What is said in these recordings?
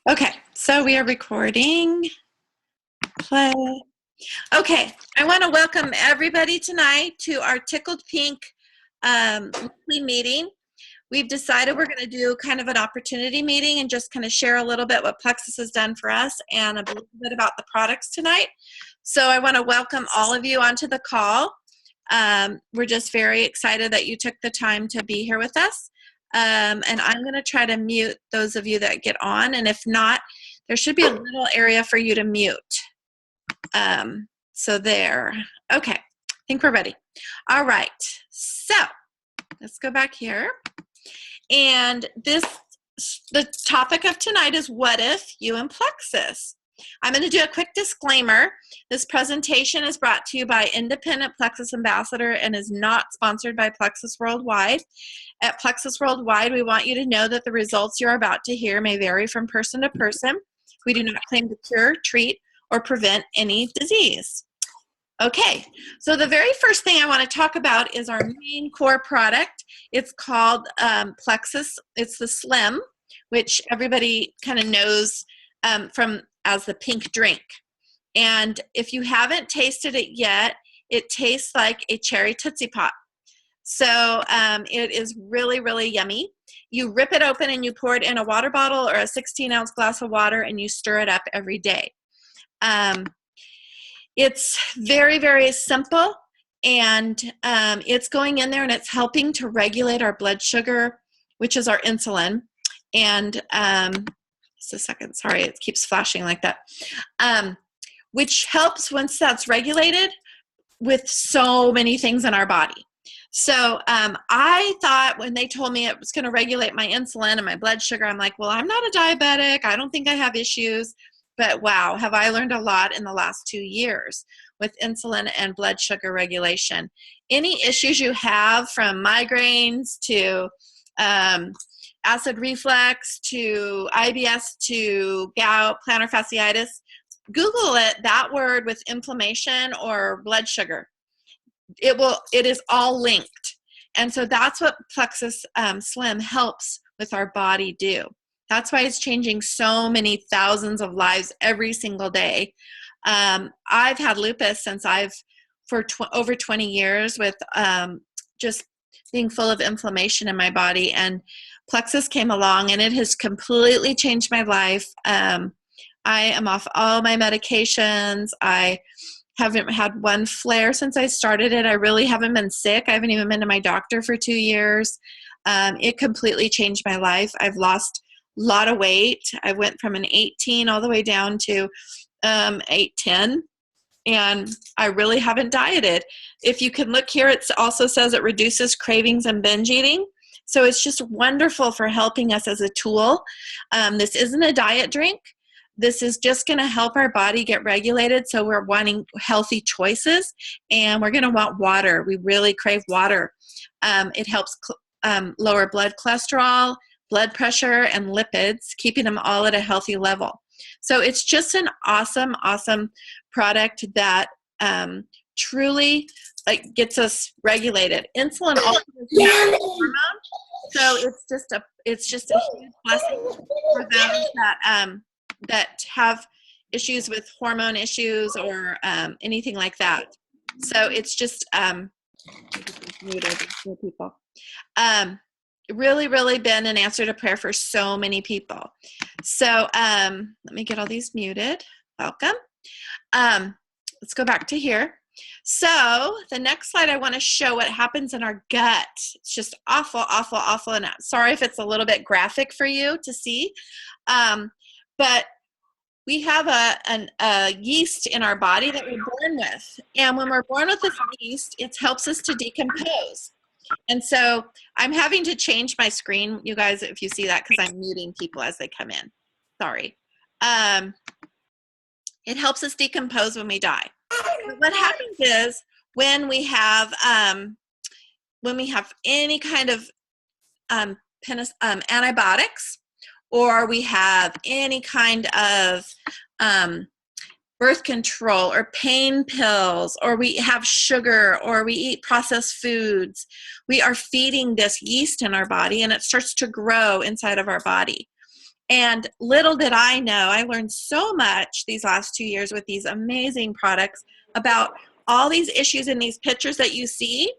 Okay, so we are recording. Play. Okay, I want to welcome everybody tonight to our Tickled Pink weekly meeting. We've decided we're going to do kind of an opportunity meeting and just kind of share a little bit what Plexus has done for us and a little bit about the products tonight. So I want to welcome all of you onto the call. We're just very excited that you took the time to be here with us. And I'm going to try to mute those of you that get on, and if not, there should be a little area for you to mute. So there. Okay, I think we're ready. All right, so let's go back here. And the topic of tonight is what if you and Plexus. I'm going to do a quick disclaimer. This presentation is brought to you by Independent Plexus Ambassador and is not sponsored by Plexus Worldwide. At Plexus Worldwide, we want you to know that the results you're about to hear may vary from person to person. We do not claim to cure, treat, or prevent any disease. Okay, so the very first thing I want to talk about is our main core product. It's called Plexus. It's the Slim, which everybody kind of knows from as the pink drink. And if you haven't tasted it yet, it tastes like a cherry Tootsie Pop. So it is really, really yummy. You rip it open and you pour it in a water bottle or a 16-ounce glass of water and you stir it up every day. It's very, very simple, and it's going in there and it's helping to regulate our blood sugar, which is our insulin. And just a second, sorry, it keeps flashing like that. Which helps once that's regulated with so many things in our body. So I thought when they told me it was going to regulate my insulin and my blood sugar, I'm like, well, I'm not a diabetic. I don't think I have issues. But wow, have I learned a lot in the last 2 years with insulin and blood sugar regulation. Any issues you have, from migraines to acid reflux to IBS to gout, plantar fasciitis, Google it, that word with inflammation or blood sugar. It is all linked. And so that's what Plexus Slim helps with our body do. That's why it's changing so many thousands of lives every single day. I've had lupus since for over 20 years with just being full of inflammation in my body. And Plexus came along and it has completely changed my life. I am off all my medications. I haven't had one flare since I started it. I really haven't been sick. I haven't even been to my doctor for 2 years. It completely changed my life. I've lost a lot of weight. I went from an 18 all the way down to 810, and I really haven't dieted. If you can look here, it also says it reduces cravings and binge eating. So it's just wonderful for helping us as a tool. This isn't a diet drink. This is just going to help our body get regulated. So we're wanting healthy choices, and we're going to want water. We really crave water. It helps lower blood cholesterol, blood pressure, and lipids, keeping them all at a healthy level. So it's just an awesome, awesome product that truly gets us regulated. Insulin also is a hormone, so it's just a huge blessing for those that have issues with hormone issues or anything like that. So it's just people. Really, really been an answer to prayer for so many people. So let me get all these muted. Welcome. Let's go back to here. So the next slide, I want to show what happens in our gut. It's just awful, awful, awful. And sorry if it's a little bit graphic for you to see. But we have a yeast in our body that we're born with. And when we're born with this yeast, it helps us to decompose. And so I'm having to change my screen, you guys, if you see that, because I'm muting people as they come in. Sorry. It helps us decompose when we die. But what happens is when we have any kind of antibiotics, or we have any kind of birth control or pain pills, or we have sugar, or we eat processed foods, we are feeding this yeast in our body, and it starts to grow inside of our body. And little did I know, I learned so much these last 2 years with these amazing products about all these issues in these pictures that you see.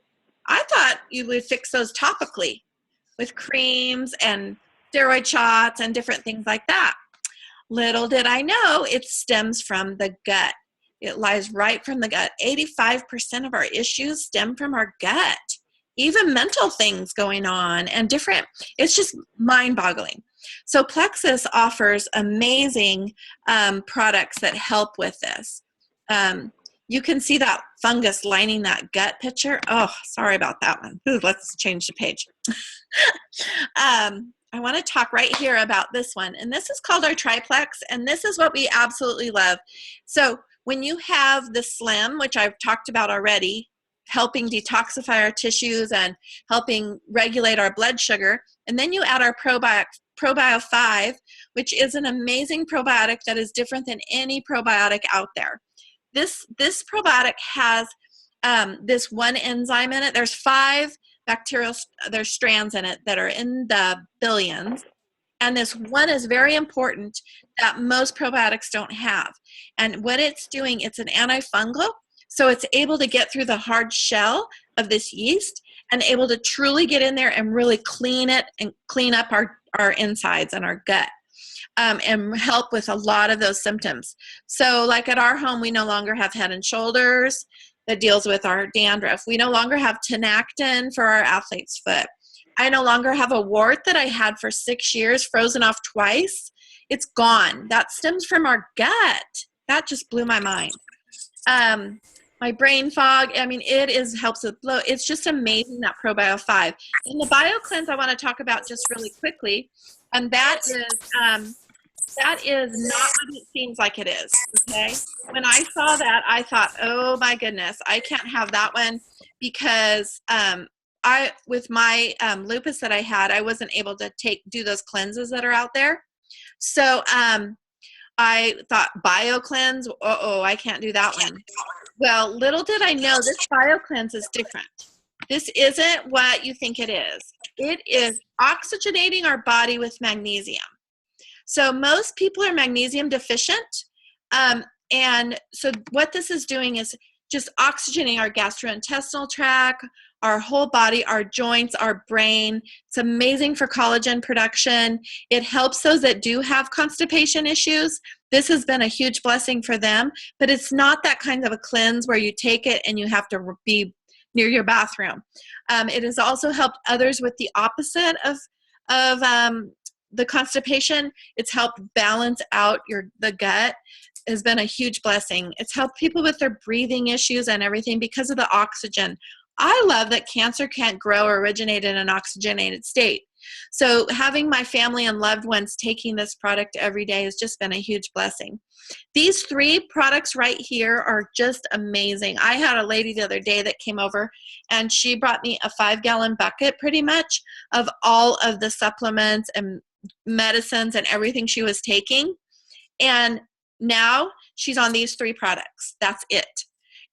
I thought you would fix those topically with creams and steroid shots and different things like that. Little did I know it stems from the gut. It lies right from the gut. 85% of our issues stem from our gut. Even mental things going on and different, it's just mind-boggling. So Plexus offers amazing products that help with this. You can see that fungus lining that gut picture. Oh, sorry about that one. Ooh, let's change the page. I want to talk right here about this one. And this is called our triplex. And this is what we absolutely love. So when you have the Slim, which I've talked about already, helping detoxify our tissues and helping regulate our blood sugar, and then you add our Probio 5, which is an amazing probiotic that is different than any probiotic out there. This probiotic has this one enzyme in it. There's 5 bacterial, there's strands in it that are in the billions. And this one is very important that most probiotics don't have. And what it's doing, it's an antifungal. So it's able to get through the hard shell of this yeast and able to truly get in there and really clean it and clean up our insides and our gut. And help with a lot of those symptoms. So like at our home, we no longer have Head and Shoulders that deals with our dandruff. We no longer have Tinactin for our athlete's foot. I no longer have a wart that I had for 6 years, frozen off twice. It's gone. That stems from our gut. That just blew my mind. My brain fog, I mean, helps with bloat. It's just amazing, that Probio 5. And the BioCleanse I want to talk about just really quickly, and that is not what it seems like it is, okay? When I saw that, I thought, oh my goodness, I can't have that one because with my lupus that I had, I wasn't able to do those cleanses that are out there. So I thought BioCleanse, I can't do that one. Well, little did I know this BioCleanse is different. This isn't what you think it is. It is oxygenating our body with magnesium. So most people are magnesium deficient. And so what this is doing is just oxygenating our gastrointestinal tract, our whole body, our joints, our brain. It's amazing for collagen production. It helps those that do have constipation issues. This has been a huge blessing for them, but it's not that kind of a cleanse where you take it and you have to be near your bathroom. It has also helped others with the opposite of the constipation. It's helped balance out the gut. Has been a huge blessing. It's helped people with their breathing issues and everything because of the oxygen. I love that cancer can't grow or originate in an oxygenated state. So having my family and loved ones taking this product every day has just been a huge blessing. These 3 products right here are just amazing. I had a lady the other day that came over and she brought me a 5-gallon bucket pretty much of all of the supplements and medicines and everything she was taking. And now she's on these 3 products. That's it.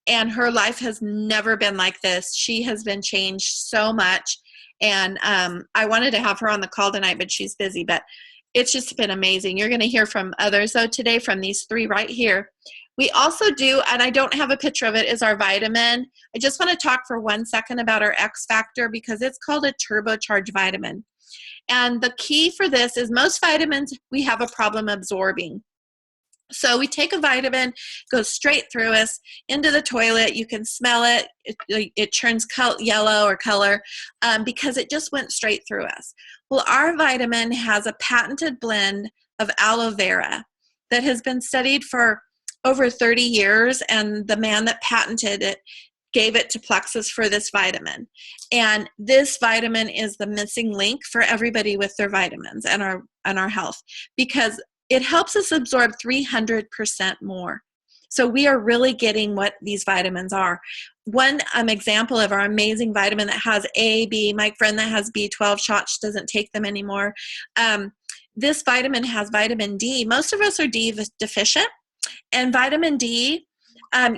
And her life has never been like this. She has been changed so much. And I wanted to have her on the call tonight, but she's busy. But it's just been amazing. You're going to hear from others, though, today from these 3 right here. We also do, and I don't have a picture of it, is our vitamin. I just want to talk for 1 second about our X Factor because it's called a turbocharged vitamin. And the key for this is most vitamins we have a problem absorbing. So we take a vitamin, goes straight through us into the toilet. You can smell it. It turns yellow or color because it just went straight through us. Well, our vitamin has a patented blend of aloe vera that has been studied for over 30 years, and the man that patented it gave it to Plexus for this vitamin. And this vitamin is the missing link for everybody with their vitamins and our health because it helps us absorb 300% more. So we are really getting what these vitamins are. One example of our amazing vitamin that has A, B, my friend that has B12 shots doesn't take them anymore. This vitamin has vitamin D. Most of us are D deficient. And vitamin D,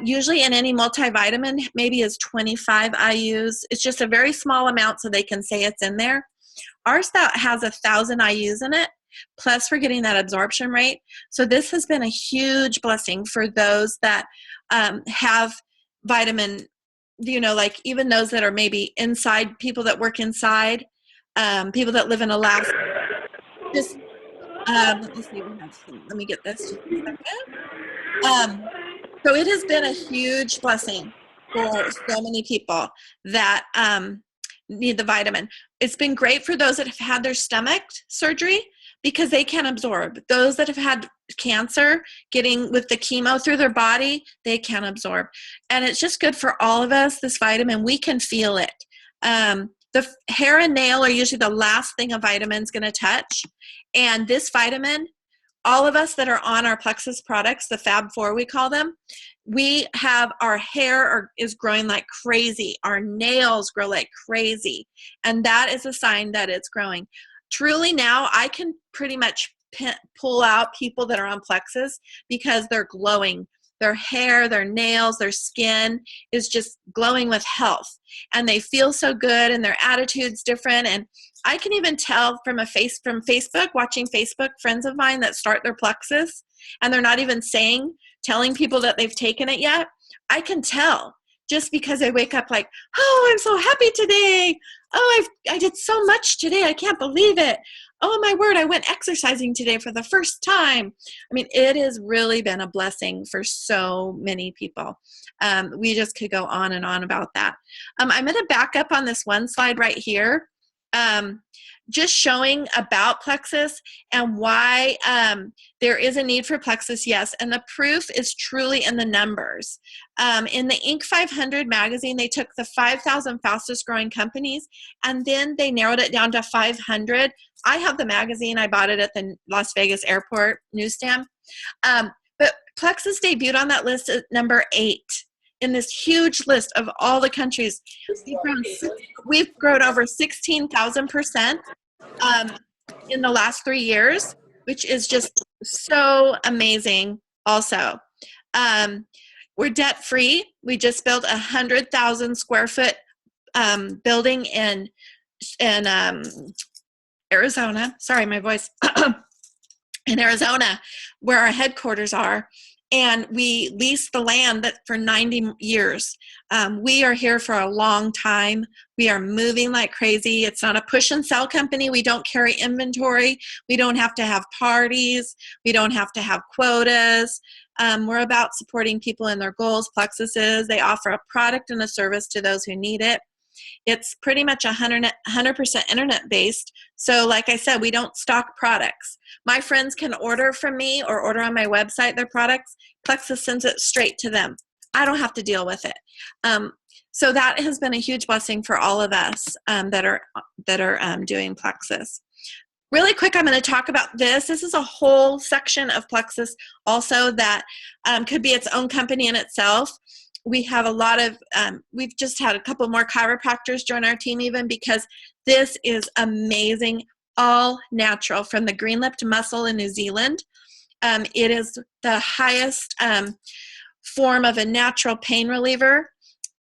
usually in any multivitamin, maybe is 25 IUs. It's just a very small amount so they can say it's in there. Ours that has 1,000 IUs in it. plus we're getting that absorption rate. So this has been a huge blessing for those that have vitamin, like even those that are maybe inside, people that work inside, people that live in Alaska. Just let me see. Let me get this just a second. So it has been a huge blessing for so many people that need the vitamin. It's been great for those that have had their stomach surgery because they can absorb. Those that have had cancer, getting with the chemo through their body, they can absorb. And it's just good for all of us, this vitamin. We can feel it. The hair and nail are usually the last thing a vitamin's going to touch. And this vitamin, all of us that are on our Plexus products, the Fab4 we call them, we have our hair is growing like crazy. Our nails grow like crazy. And that is a sign that it's growing. Truly now, I can pretty much pull out people that are on Plexus because they're glowing. Their hair, their nails, their skin is just glowing with health. And they feel so good and their attitude's different. And I can even tell from Facebook, watching Facebook, friends of mine that start their Plexus and they're not even telling people that they've taken it yet. I can tell just because they wake up like, oh, I'm so happy today. Oh, I did so much today. I can't believe it. Oh my word, I went exercising today for the first time. I mean, it has really been a blessing for so many people. We just could go on and on about that. I'm going to back up on this one slide right here. Just showing about Plexus and why there is a need for Plexus, yes. And the proof is truly in the numbers. In the Inc. 500 magazine, they took the 5,000 fastest growing companies and then they narrowed it down to 500. I have the magazine. I bought it at the Las Vegas airport newsstand. But Plexus debuted on that list at number 8 in this huge list of all the countries. We've grown over 16,000% in the last 3 years, which is just so amazing also. We're debt free. We just built 100,000 square foot building in Arizona. Sorry, my voice. In Arizona, where our headquarters are. And we lease the land for 90 years. We are here for a long time. We are moving like crazy. It's not a push and sell company. We don't carry inventory. We don't have to have parties. We don't have to have quotas. We're about supporting people in their goals. Plexus is. They offer a product and a service to those who need it. It's pretty much 100% internet-based. So like I said, we don't stock products. My friends can order from me or order on my website their products. Plexus sends it straight to them. I don't have to deal with it. So that has been a huge blessing for all of us that are doing Plexus. Really quick, I'm going to talk about this. This is a whole section of Plexus also that could be its own company in itself. We have a lot of, we've just had a couple more chiropractors join our team even because this is amazing, all natural from the green-lipped mussel in New Zealand. It is the highest form of a natural pain reliever.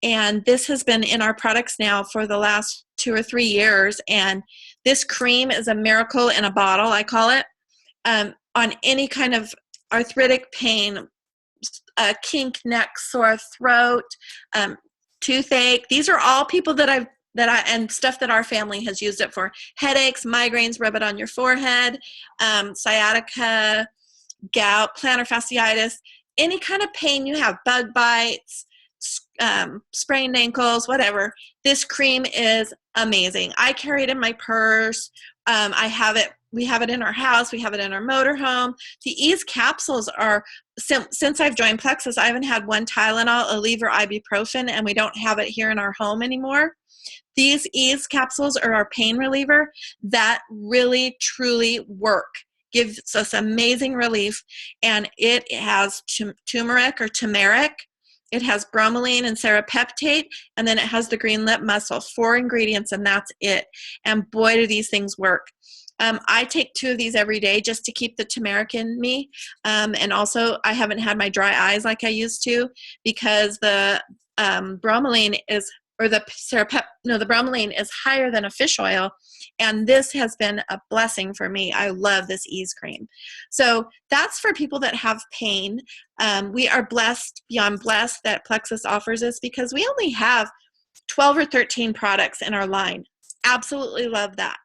And this has been in our products now for the last 2 or 3 years. And this cream is a miracle in a bottle, I call it, on any kind of arthritic pain, kink, neck, sore throat, toothache. These are all people and stuff that our family has used it for. Headaches, migraines, rub it on your forehead, sciatica, gout, plantar fasciitis, any kind of pain you have, bug bites, sprained ankles, whatever. This cream is amazing. I carry it in my purse. We have it in our house. We have it in our motorhome. The Ease capsules are, since I've joined Plexus, I haven't had one Tylenol, Aleve, or ibuprofen, and we don't have it here in our home anymore. These Ease capsules are our pain reliever that really, truly work. Gives us amazing relief, and it has turmeric or turmeric. It has bromelain and serapeptate, and then it has the green lip mussel. 4 ingredients, and that's it. And boy, do these things work. I take 2 of these every day just to keep the turmeric in me. And also, I haven't had my dry eyes like I used to because the bromelain is or the bromelain is higher than a fish oil. And this has been a blessing for me. I love this ease cream. So that's for people that have pain. We are blessed beyond blessed that Plexus offers us, because we only have 12 or 13 products in our line. Absolutely love that.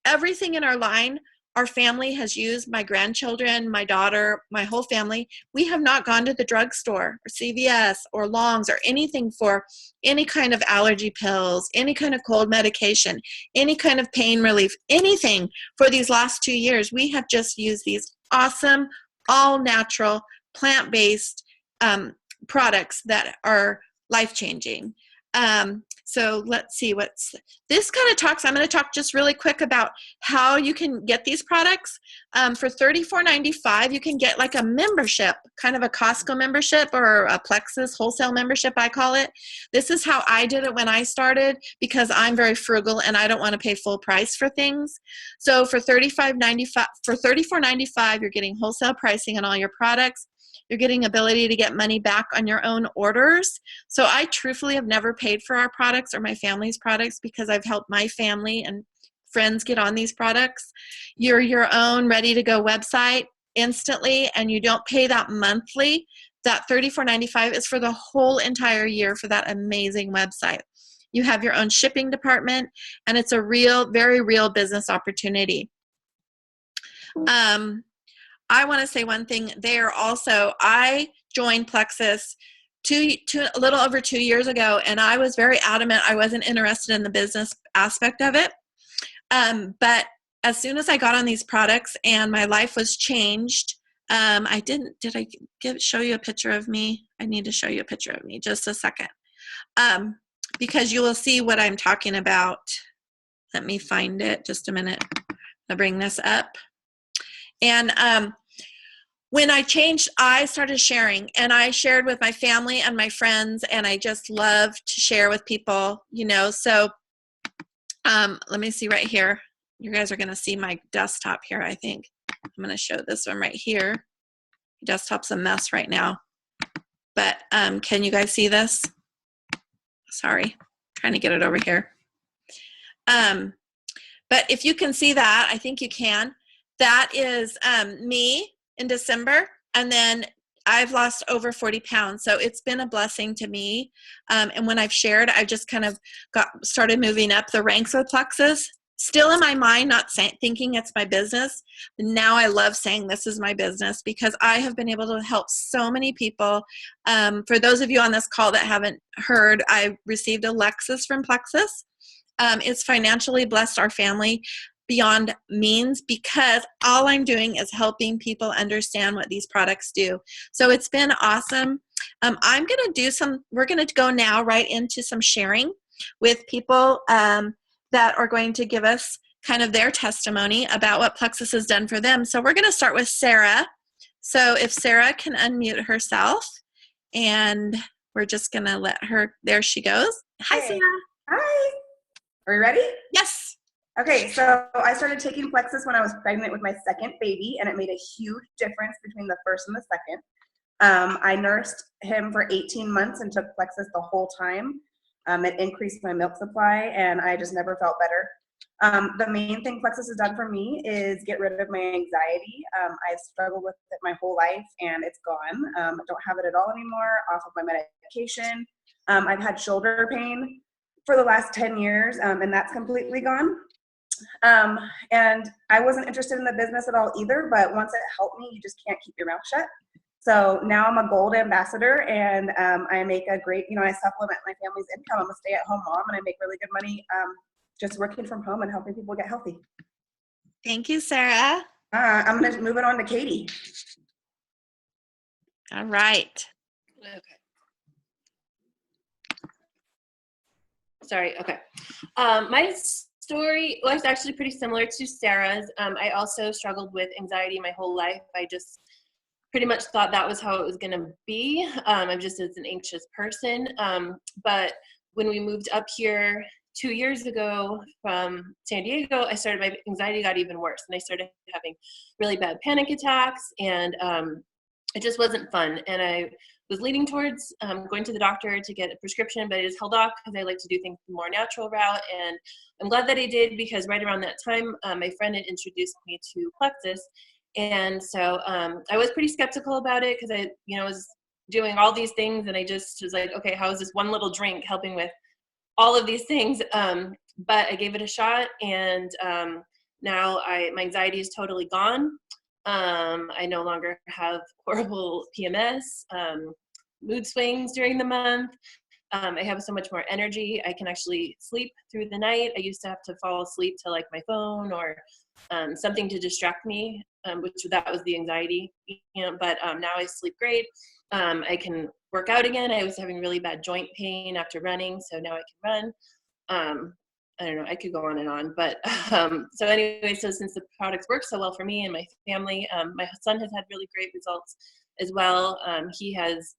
Everything in our line, our family has used, my grandchildren, my daughter, my whole family. We have not gone to the drugstore or CVS or Long's or anything for any kind of allergy pills, any kind of cold medication, any kind of pain relief, anything for these last 2 years. We have just used these awesome, all natural, plant-based products that are life-changing. So let's see, this kind of talks, I'm going to talk just really quick about how you can get these products. For $34.95, you can get like a membership, kind of a Costco membership or a Plexus wholesale membership, I call it. This is how I did it when I started, because I'm very frugal and I don't want to pay full price for things. So for $34.95, you're getting wholesale pricing on all your products. You're getting ability to get money back on your own orders. So I truthfully have never paid for our products or my family's products, because I've helped my family and friends get on these products. You're your own ready-to-go website instantly, and you don't pay that monthly. That $34.95 is for the whole entire year for that amazing website. You have your own shipping department, and it's a real, very real business opportunity. I want to say one thing there also. I joined Plexus a little over 2 years ago, and I was very adamant I wasn't interested in the business aspect of it. But as soon as I got on these products and my life was changed, show you a picture of me? I need to show you a picture of me, just a second. Because you will see what I'm talking about. Let me find it, just a minute. I'll bring this up. And when I changed, I started sharing, and I shared with my family and my friends, and I just love to share with people, you know. So let me see right here. You guys are going to see my desktop here, I think. I'm going to show this one right here. Desktop's a mess right now. But can you guys see this? Sorry, trying to get it over here. But if you can see that, I think you can. That is me in December, and then I've lost over 40 pounds. So it's been a blessing to me. And when I've shared, I've just kind of started moving up the ranks with Plexus. Still in my mind, not thinking it's my business. Now I love saying this is my business, because I have been able to help so many people. For those of you on this call that haven't heard, I received a Lexus from Plexus. It's financially blessed our family beyond means, because all I'm doing is helping people understand what these products do. So it's been awesome. We're going to go now right into some sharing with people that are going to give us kind of their testimony about what Plexus has done for them. So we're going to start with Sarah. So if Sarah can unmute herself, and we're just going to let her, there she goes. Hi, Hey. Sarah. Hi. Are you ready? Yes. Okay, so I started taking Plexus when I was pregnant with my second baby, and it made a huge difference between the first and the second. I nursed him for 18 months and took Plexus the whole time. It increased my milk supply, and I just never felt better. The main thing Plexus has done for me is get rid of my anxiety. I've struggled with it my whole life, and it's gone. I don't have it at all anymore, off of my medication. I've had shoulder pain for the last 10 years, and that's completely gone. And I wasn't interested in the business at all either, but once it helped me, you just can't keep your mouth shut. So now I'm a gold ambassador, and I make a great, I supplement my family's income. I'm a stay-at-home mom, and I make really good money just working from home and helping people get healthy. Thank you, Sarah. I'm going to move it on to Katie. All right. Okay. Sorry. Okay. My story was actually pretty similar to Sarah's. I also struggled with anxiety my whole life. I just pretty much thought that was how it was going to be. I'm just as an anxious person. But when we moved up here 2 years ago from San Diego, my anxiety got even worse, and I started having really bad panic attacks, and it just wasn't fun. And I was leaning towards going to the doctor to get a prescription, but I just held off because I like to do things the more natural route. And I'm glad that I did, because right around that time, my friend had introduced me to Plexus. And so I was pretty skeptical about it, because I, was doing all these things, and I just was like, okay, how is this one little drink helping with all of these things? But I gave it a shot, and now my anxiety is totally gone. I no longer have horrible PMS, mood swings during the month. I have so much more energy. I can actually sleep through the night. I used to have to fall asleep to like my phone or something to distract me, which that was the anxiety. But now I sleep great. I can work out again. I was having really bad joint pain after running, so now I can run. I don't know, I could go on and on, but so anyway, so since the products work so well for me and my family, my son has had really great results as well. He has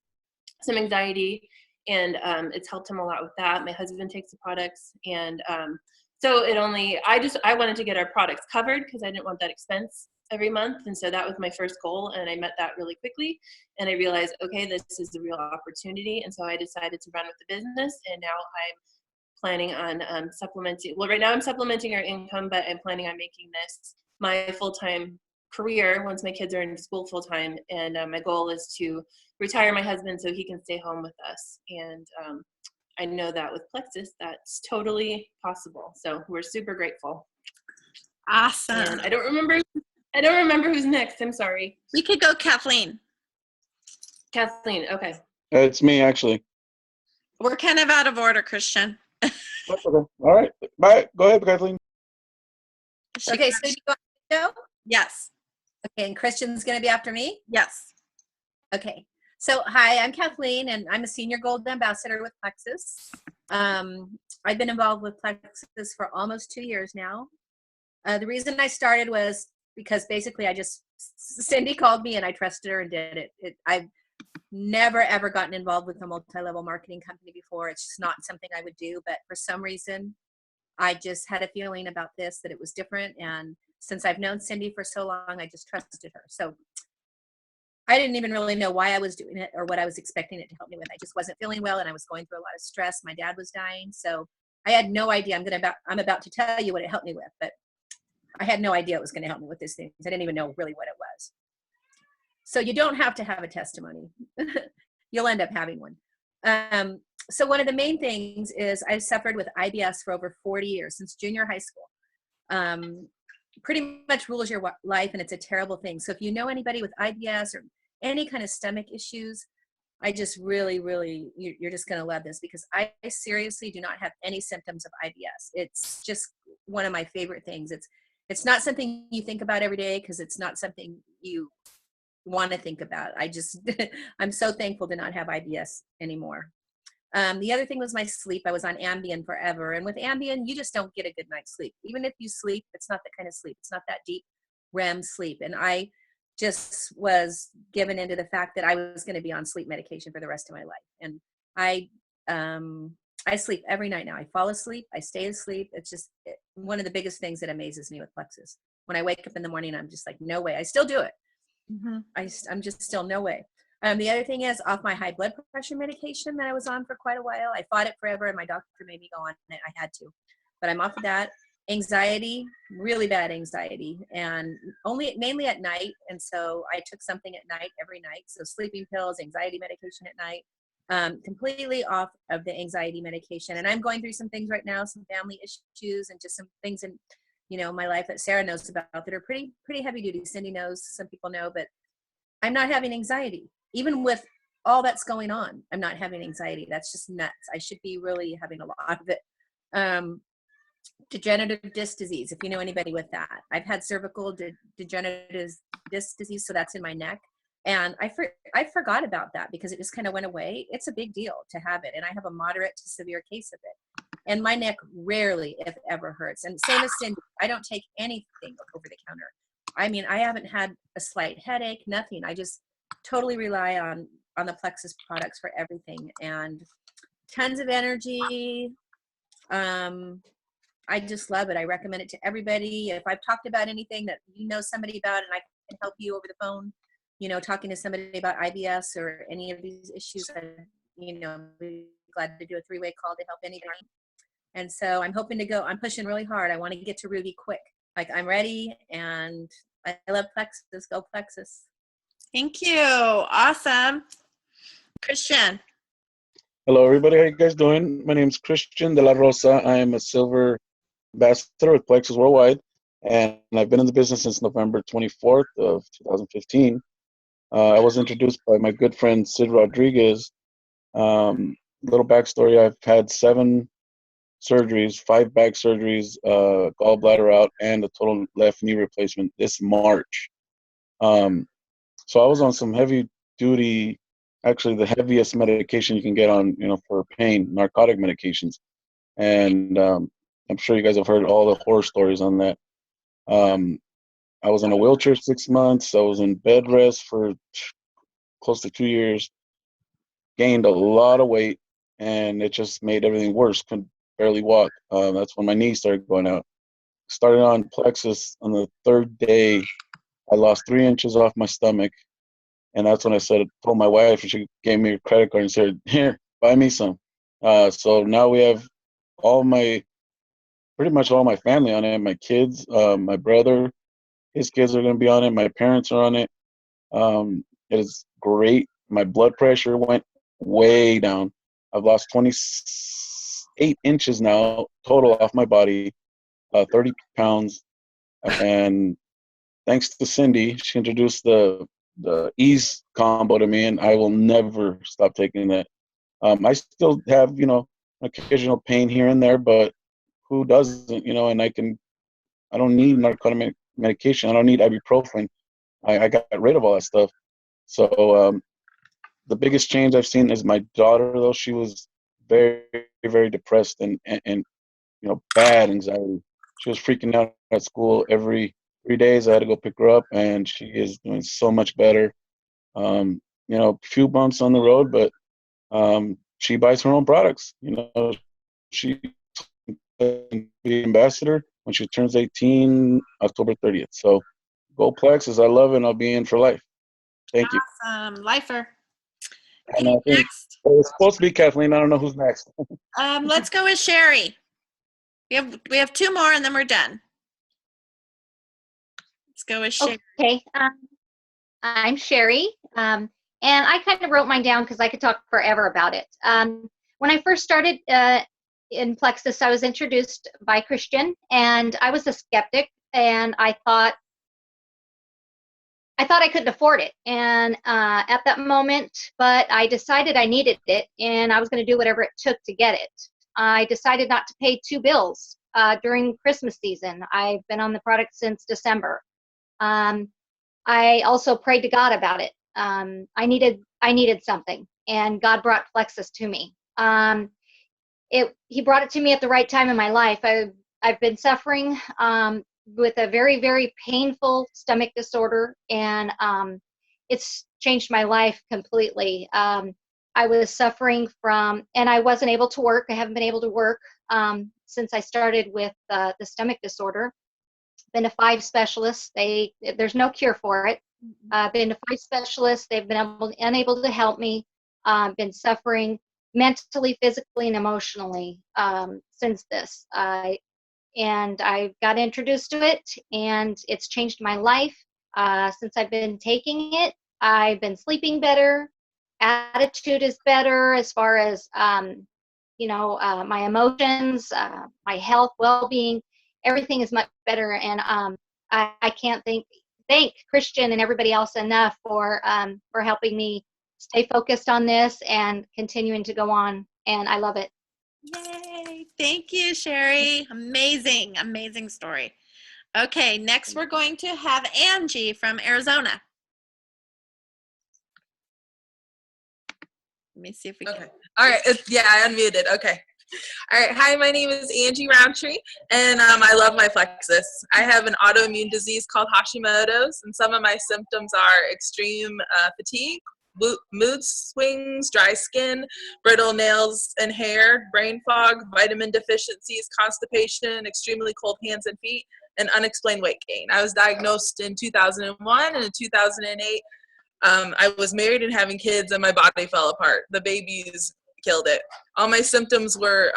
some anxiety, and it's helped him a lot with that. My husband takes the products, and so I wanted to get our products covered, because I didn't want that expense every month, and so that was my first goal, and I met that really quickly, and I realized, okay, this is the real opportunity, and so I decided to run with the business, and now I'm planning on supplementing. Well, right now I'm supplementing our income, but I'm planning on making this my full-time career once my kids are in school full-time. And my goal is to retire my husband so he can stay home with us. And I know that with Plexus, that's totally possible. So we're super grateful. Awesome. And I don't remember who's next. I'm sorry. We could go Kathleen. Kathleen. Okay. It's me, actually. We're kind of out of order, Christian. That's okay. All right. Bye. Go ahead, Kathleen. Okay, so you want to go? Yes. Okay, and Christian's going to be after me? Yes. Okay. So, hi, I'm Kathleen, and I'm a senior gold ambassador with Plexus. I've been involved with Plexus for almost 2 years now. The reason I started was because basically Cindy called me and I trusted her and did it. I've never ever gotten involved with a multi-level marketing company before. It's just not something I would do, but for some reason I just had a feeling about this, that it was different. And since I've known Cindy for so long, I just trusted her. So I didn't even really know why I was doing it or what I was expecting it to help me with. I just wasn't feeling well, and I was going through a lot of stress. My dad was dying, so I had no idea. I'm about to tell you what it helped me with, but I had no idea it was going to help me with these things. I didn't even know really what it was. So you don't have to have a testimony. You'll end up having one. So one of the main things is I've suffered with IBS for over 40 years, since junior high school. Pretty much rules your life, and it's a terrible thing. So if you know anybody with IBS or any kind of stomach issues, I just really, you're just going to love this, because I seriously do not have any symptoms of IBS. It's just one of my favorite things. It's not something you think about every day, because it's not something you want to think about. I'm so thankful to not have IBS anymore. The other thing was my sleep. I was on Ambien forever. And with Ambien, you just don't get a good night's sleep. Even if you sleep, it's not the kind of sleep. It's not that deep REM sleep. And I just was given into the fact that I was going to be on sleep medication for the rest of my life. And I sleep every night now. I fall asleep. I stay asleep. It's just one of the biggest things that amazes me with Plexus. When I wake up in the morning, I'm just like, no way. I still do it. Mm-hmm. I'm just still no way. The other thing is, off my high blood pressure medication that I was on for quite a while. I fought it forever, and my doctor made me go on it. I had to, but I'm off of that. Anxiety, really bad anxiety, and mainly at night. And so I took something at night every night. So sleeping pills, anxiety medication at night, completely off of the anxiety medication. And I'm going through some things right now, some family issues, and just some things in, my life that Sarah knows about that are pretty heavy duty. Cindy knows, some people know, but I'm not having anxiety. Even with all that's going on, I'm not having anxiety. That's just nuts. I should be really having a lot of it. Degenerative disc disease, if you know anybody with that. I've had cervical degenerative disc disease, so that's in my neck. And I forgot about that because it just kind of went away. It's a big deal to have it. And I have a moderate to severe case of it. And my neck rarely, if ever, hurts. And same as Cindy, I don't take anything over the counter. I mean, I haven't had a slight headache, nothing. I just totally rely on the Plexus products for everything, and tons of energy. I just love it. I recommend it to everybody. If I've talked about anything that you know somebody about and I can help you over the phone, talking to somebody about IBS or any of these issues, I'd, be glad to do a 3-way call to help anybody. And so I'm hoping to go, I'm pushing really hard. I want to get to Ruby quick. Like, I'm ready, and I love Plexus. Go Plexus. Thank you. Awesome. Christian. Hello, everybody. How you guys doing? My name is Christian de la Rosa. I am a silver ambassador with Plexus Worldwide, and I've been in the business since November 24th of 2015. I was introduced by my good friend Sid Rodriguez. Little backstory: I've had 7 surgeries, 5 back surgeries, gallbladder out, and a total left knee replacement this March. So I was on some heavy duty, actually the heaviest medication you can get on, for pain, narcotic medications. And I'm sure you guys have heard all the horror stories on that. I was in a wheelchair 6 months. I was in bed rest for close to 2 years, gained a lot of weight, and it just made everything worse. Couldn't barely walk. That's when my knees started going out. Started on Plexus on the 3rd day. I lost 3 inches off my stomach. And that's when I told my wife, and she gave me a credit card and said, "Here, buy me some." So now we have pretty much all my family on it. My kids, my brother, his kids are going to be on it. My parents are on it. It is great. My blood pressure went way down. I've lost 28 inches now total off my body, 30 pounds. And thanks to Cindy, she introduced the ease combo to me, and I will never stop taking that. I still have, occasional pain here and there, but who doesn't, and I don't need narcotic medication. I don't need ibuprofen. I got rid of all that stuff. So the biggest change I've seen is my daughter, though. She was very, very depressed and bad anxiety. She was freaking out at school every 3 days. I had to go pick her up, and she is doing so much better. A few bumps on the road, but she buys her own products. She be ambassador when she turns 18, October 30th. So go Plexus. I love it, and I'll be in for life. Thank you. Awesome. Lifer. And I think Next. it's supposed to be Kathleen. I don't know who's next. Let's go with Sherry. We have 2 more, and then we're done. Let's go with Sherry. Okay. I'm Sherry. And I kind of wrote mine down because I could talk forever about it. When I first started in Plexus, I was introduced by Christian, and I was a skeptic, and I thought I couldn't afford it. And at that moment, but I decided I needed it, and I was going to do whatever it took to get it. I decided not to pay 2 bills during Christmas season. I've been on the product since December. I also prayed to God about it. I needed something, and God brought Plexus to me. He brought it to me at the right time in my life. I've been suffering with a very, very painful stomach disorder, and it's changed my life completely. I was suffering from, and I wasn't able to work. I haven't been able to work since I started with the stomach disorder. Been to 5 specialists. There's no cure for it. Been to 5 specialists. They've been unable to help me. Been suffering mentally, physically, and emotionally since this. And I got introduced to it, and it's changed my life since I've been taking it. I've been sleeping better. Attitude is better as far as my emotions, my health, well-being. Everything is much better, and I can't thank Christian and everybody else enough for helping me stay focused on this and continuing to go on. And I love it. Yay. Thank you, Sherry. Amazing, amazing story. Okay, next we're going to have Angie from Arizona. Let me see if we can. Okay. All right. I unmuted. Okay. All right. Hi, my name is Angie Roundtree, and I love my Plexus. I have an autoimmune disease called Hashimoto's, and some of my symptoms are extreme fatigue, mood swings, dry skin, brittle nails and hair, brain fog, vitamin deficiencies, constipation, extremely cold hands and feet, and unexplained weight gain. I was diagnosed in 2001, and in 2008, I was married and having kids, and my body fell apart. The babies killed it. All my symptoms were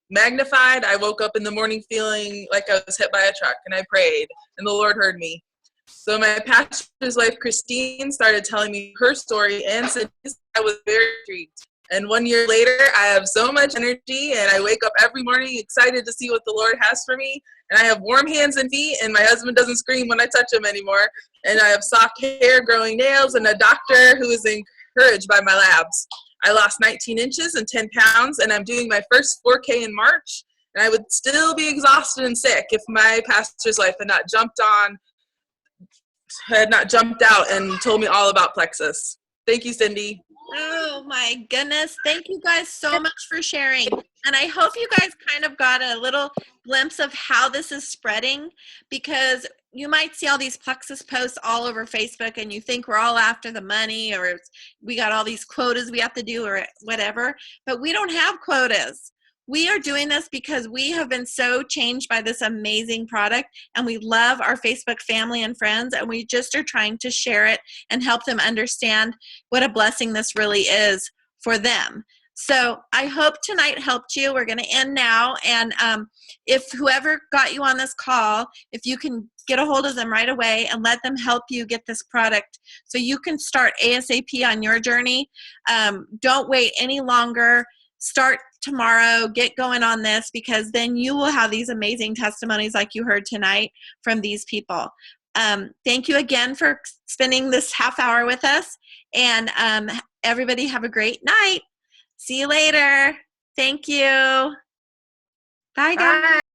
magnified. I woke up in the morning feeling like I was hit by a truck, and I prayed, and the Lord heard me. So my pastor's wife, Christine, started telling me her story, and said I was very intrigued. And 1 year later, I have so much energy, and I wake up every morning excited to see what the Lord has for me. And I have warm hands and feet, and my husband doesn't scream when I touch him anymore. And I have soft hair, growing nails, and a doctor who is encouraged by my labs. I lost 19 inches and 10 pounds, and I'm doing my first 4K in March. And I would still be exhausted and sick if my pastor's wife had not jumped out and told me all about Plexus. Thank you, Cindy. Oh my goodness. Thank you guys so much for sharing. And I hope you guys kind of got a little glimpse of how this is spreading, because you might see all these Plexus posts all over Facebook and you think we're all after the money, or we got all these quotas we have to do or whatever, but we don't have quotas. We are doing this because we have been so changed by this amazing product, and we love our Facebook family and friends, and we just are trying to share it and help them understand what a blessing this really is for them. So I hope tonight helped you. We're going to end now, and if whoever got you on this call, if you can get a hold of them right away and let them help you get this product so you can start ASAP on your journey. Don't wait any longer. Start tomorrow, get going on this, because then you will have these amazing testimonies like you heard tonight from these people. Thank you again for spending this half hour with us, and everybody have a great night. See you later. Thank you. Bye, guys.